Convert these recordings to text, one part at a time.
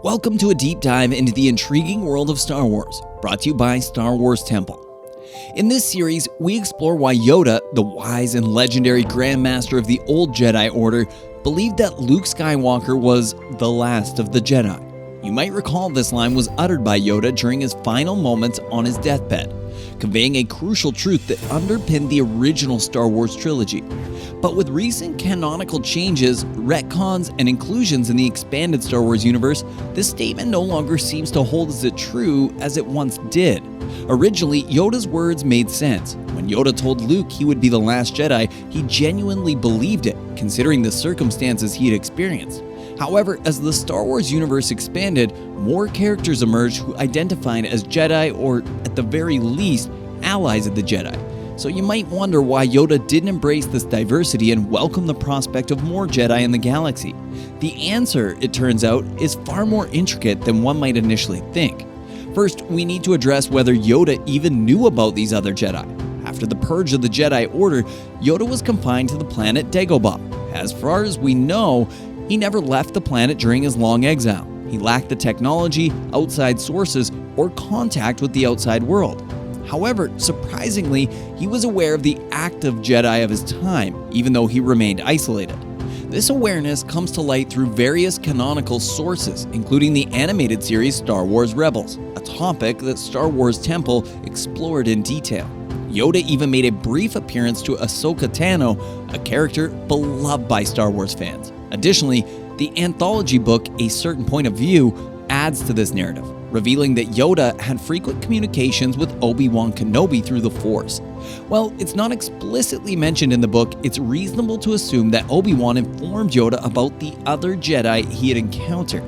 Welcome to a deep dive into the intriguing world of Star Wars, brought to you by Star Wars Temple. In this series, we explore why Yoda, the wise and legendary Grand Master of the old Jedi Order, believed that Luke Skywalker was the last of the Jedi. You might recall this line was uttered by Yoda during his final moments on his deathbed, conveying a crucial truth that underpinned the original Star Wars trilogy. But with recent canonical changes, retcons, and inclusions in the expanded Star Wars universe, this statement no longer seems to hold as true as it once did. Originally, Yoda's words made sense. When Yoda told Luke he would be the last Jedi, he genuinely believed it, considering the circumstances he had experienced. However, as the Star Wars universe expanded, more characters emerged who identified as Jedi or, at the very least, allies of the Jedi. So you might wonder why Yoda didn't embrace this diversity and welcome the prospect of more Jedi in the galaxy. The answer, it turns out, is far more intricate than one might initially think. First, we need to address whether Yoda even knew about these other Jedi. After the purge of the Jedi Order, Yoda was confined to the planet Dagobah. As far as we know, he never left the planet during his long exile. He lacked the technology, outside sources, or contact with the outside world. However, surprisingly, he was aware of the active Jedi of his time, even though he remained isolated. This awareness comes to light through various canonical sources, including the animated series Star Wars Rebels, a topic that Star Wars Temple explored in detail. Yoda even made a brief appearance to Ahsoka Tano, a character beloved by Star Wars fans. Additionally, the anthology book A Certain Point of View adds to this narrative, revealing that Yoda had frequent communications with Obi-Wan Kenobi through the Force. While it's not explicitly mentioned in the book, it's reasonable to assume that Obi-Wan informed Yoda about the other Jedi he had encountered.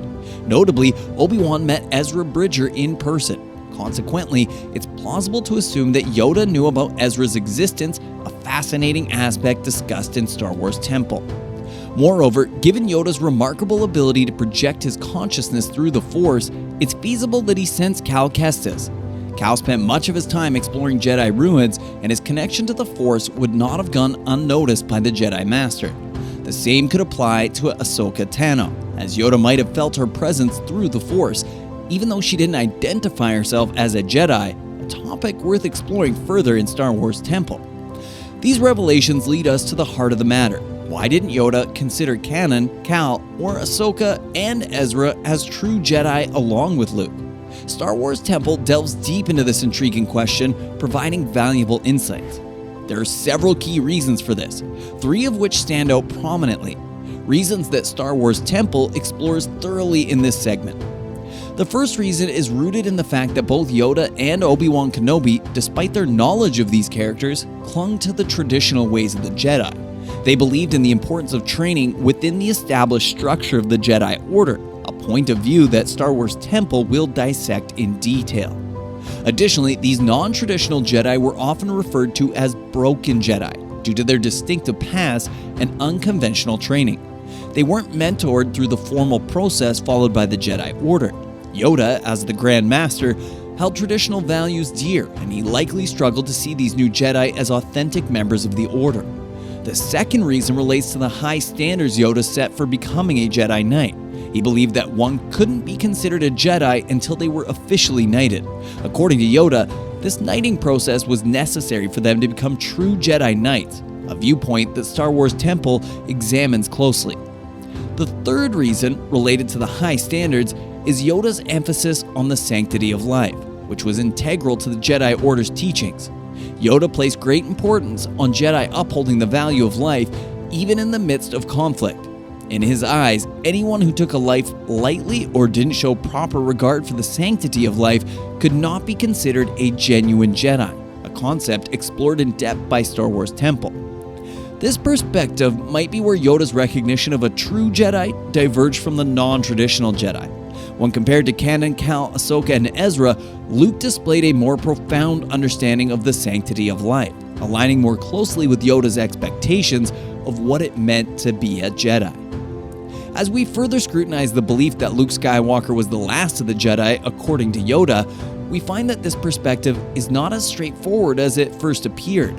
Notably, Obi-Wan met Ezra Bridger in person. Consequently, it's plausible to assume that Yoda knew about Ezra's existence, a fascinating aspect discussed in Star Wars Temple. Moreover, given Yoda's remarkable ability to project his consciousness through the Force, it's feasible that he sensed Cal Kestis. Cal spent much of his time exploring Jedi ruins, and his connection to the Force would not have gone unnoticed by the Jedi Master. The same could apply to Ahsoka Tano, as Yoda might have felt her presence through the Force, even though she didn't identify herself as a Jedi, a topic worth exploring further in Star Wars Temple. These revelations lead us to the heart of the matter. Why didn't Yoda consider Kanan, Cal, or Ahsoka and Ezra as true Jedi along with Luke? Star Wars Temple delves deep into this intriguing question, providing valuable insights. There are several key reasons for this, three of which stand out prominently, reasons that Star Wars Temple explores thoroughly in this segment. The first reason is rooted in the fact that both Yoda and Obi-Wan Kenobi, despite their knowledge of these characters, clung to the traditional ways of the Jedi. They believed in the importance of training within the established structure of the Jedi Order, a point of view that Star Wars Temple will dissect in detail. Additionally, these non-traditional Jedi were often referred to as broken Jedi due to their distinctive past and unconventional training. They weren't mentored through the formal process followed by the Jedi Order. Yoda, as the Grand Master, held traditional values dear, and he likely struggled to see these new Jedi as authentic members of the Order. The second reason relates to the high standards Yoda set for becoming a Jedi Knight. He believed that one couldn't be considered a Jedi until they were officially knighted. According to Yoda, this knighting process was necessary for them to become true Jedi Knights, a viewpoint that Star Wars Temple examines closely. The third reason, related to the high standards, is Yoda's emphasis on the sanctity of life, which was integral to the Jedi Order's teachings. Yoda placed great importance on Jedi upholding the value of life, even in the midst of conflict. In his eyes, anyone who took a life lightly or didn't show proper regard for the sanctity of life could not be considered a genuine Jedi, a concept explored in depth by Star Wars Temple. This perspective might be where Yoda's recognition of a true Jedi diverged from the non-traditional Jedi. When compared to Kanan, Cal, Ahsoka, and Ezra, Luke displayed a more profound understanding of the sanctity of life, aligning more closely with Yoda's expectations of what it meant to be a Jedi. As we further scrutinize the belief that Luke Skywalker was the last of the Jedi, according to Yoda, we find that this perspective is not as straightforward as it first appeared.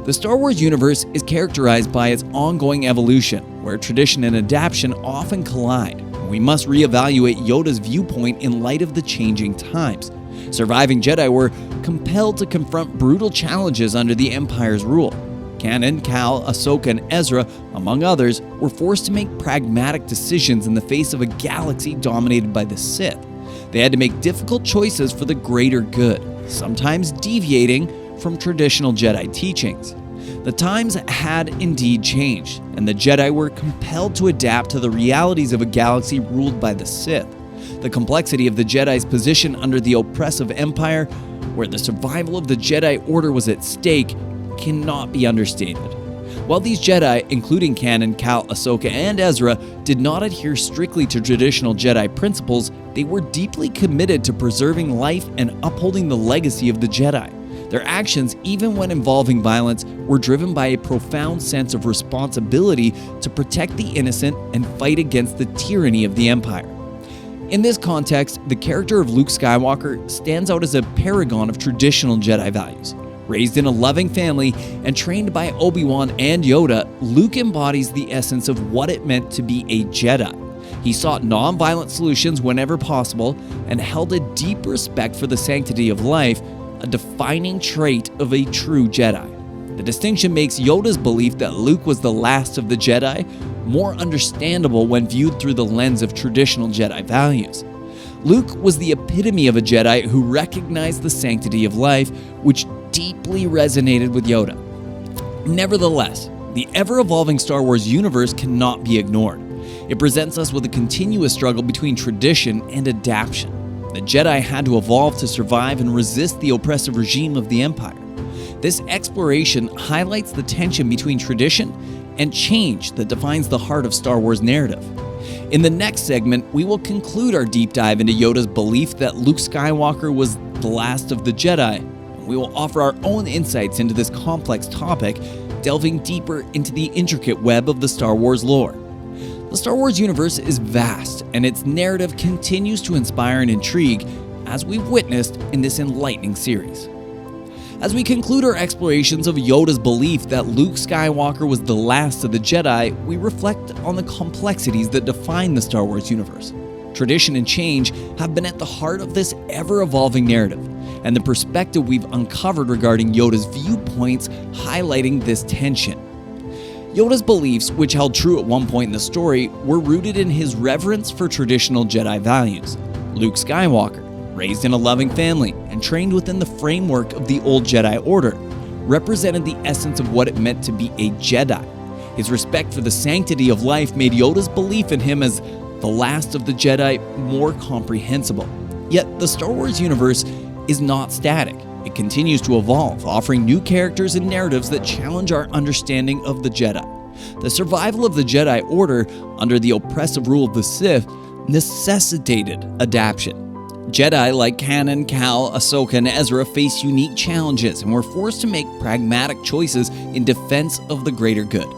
The Star Wars universe is characterized by its ongoing evolution, where tradition and adaptation often collide. we must reevaluate Yoda's viewpoint in light of the changing times. Surviving Jedi were compelled to confront brutal challenges under the Empire's rule. Kanan, Cal, Ahsoka, and Ezra, among others, were forced to make pragmatic decisions in the face of a galaxy dominated by the Sith. They had to make difficult choices for the greater good, sometimes deviating from traditional Jedi teachings. The times had indeed changed, and the Jedi were compelled to adapt to the realities of a galaxy ruled by the Sith. The complexity of the Jedi's position under the oppressive Empire, where the survival of the Jedi Order was at stake, cannot be understated. While these Jedi, including Kanan, Cal, Ahsoka, and Ezra, did not adhere strictly to traditional Jedi principles, they were deeply committed to preserving life and upholding the legacy of the Jedi. Their actions, even when involving violence, were driven by a profound sense of responsibility to protect the innocent and fight against the tyranny of the Empire. In this context, the character of Luke Skywalker stands out as a paragon of traditional Jedi values. Raised in a loving family and trained by Obi-Wan and Yoda, Luke embodies the essence of what it meant to be a Jedi. He sought non-violent solutions whenever possible and held a deep respect for the sanctity of life, a defining trait of a true Jedi. The distinction makes Yoda's belief that Luke was the last of the Jedi more understandable when viewed through the lens of traditional Jedi values. Luke was the epitome of a Jedi who recognized the sanctity of life, which deeply resonated with Yoda. Nevertheless, the ever-evolving Star Wars universe cannot be ignored. It presents us with a continuous struggle between tradition and adaptation. The Jedi had to evolve to survive and resist the oppressive regime of the Empire. This exploration highlights the tension between tradition and change that defines the heart of Star Wars narrative. In the next segment, we will conclude our deep dive into Yoda's belief that Luke Skywalker was the last of the Jedi. We will offer our own insights into this complex topic, delving deeper into the intricate web of the Star Wars lore. The Star Wars universe is vast, and its narrative continues to inspire and intrigue, as we've witnessed in this enlightening series. As we conclude our explorations of Yoda's belief that Luke Skywalker was the last of the Jedi, we reflect on the complexities that define the Star Wars universe. Tradition and change have been at the heart of this ever-evolving narrative, and the perspective we've uncovered regarding Yoda's viewpoints highlighting this tension. Yoda's beliefs, which held true at one point in the story, were rooted in his reverence for traditional Jedi values. Luke Skywalker, raised in a loving family and trained within the framework of the old Jedi Order, represented the essence of what it meant to be a Jedi. His respect for the sanctity of life made Yoda's belief in him as the last of the Jedi more comprehensible. Yet the Star Wars universe is not static. It continues to evolve, offering new characters and narratives that challenge our understanding of the Jedi. The survival of the Jedi Order under the oppressive rule of the Sith necessitated adaptation. Jedi like Kanan, Cal, Ahsoka, and Ezra faced unique challenges and were forced to make pragmatic choices in defense of the greater good.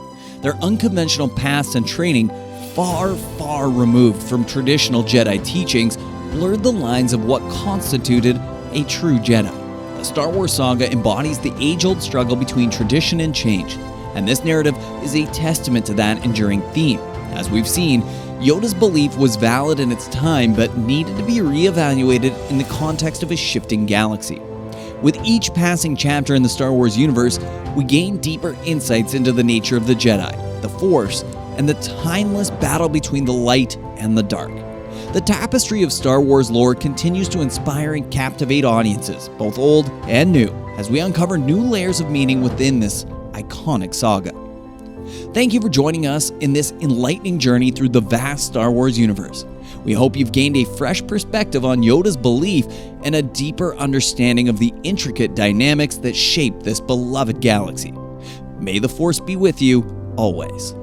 Their unconventional paths and training, far removed from traditional Jedi teachings, blurred the lines of what constituted a true Jedi. The Star Wars saga embodies the age-old struggle between tradition and change, and this narrative is a testament to that enduring theme. As we've seen, Yoda's belief was valid in its time, but needed to be reevaluated in the context of a shifting galaxy. With each passing chapter in the Star Wars universe, we gain deeper insights into the nature of the Jedi, the Force, and the timeless battle between the light and the dark. The tapestry of Star Wars lore continues to inspire and captivate audiences, both old and new, as we uncover new layers of meaning within this iconic saga. Thank you for joining us in this enlightening journey through the vast Star Wars universe. We hope you've gained a fresh perspective on Yoda's belief and a deeper understanding of the intricate dynamics that shape this beloved galaxy. May the Force be with you always.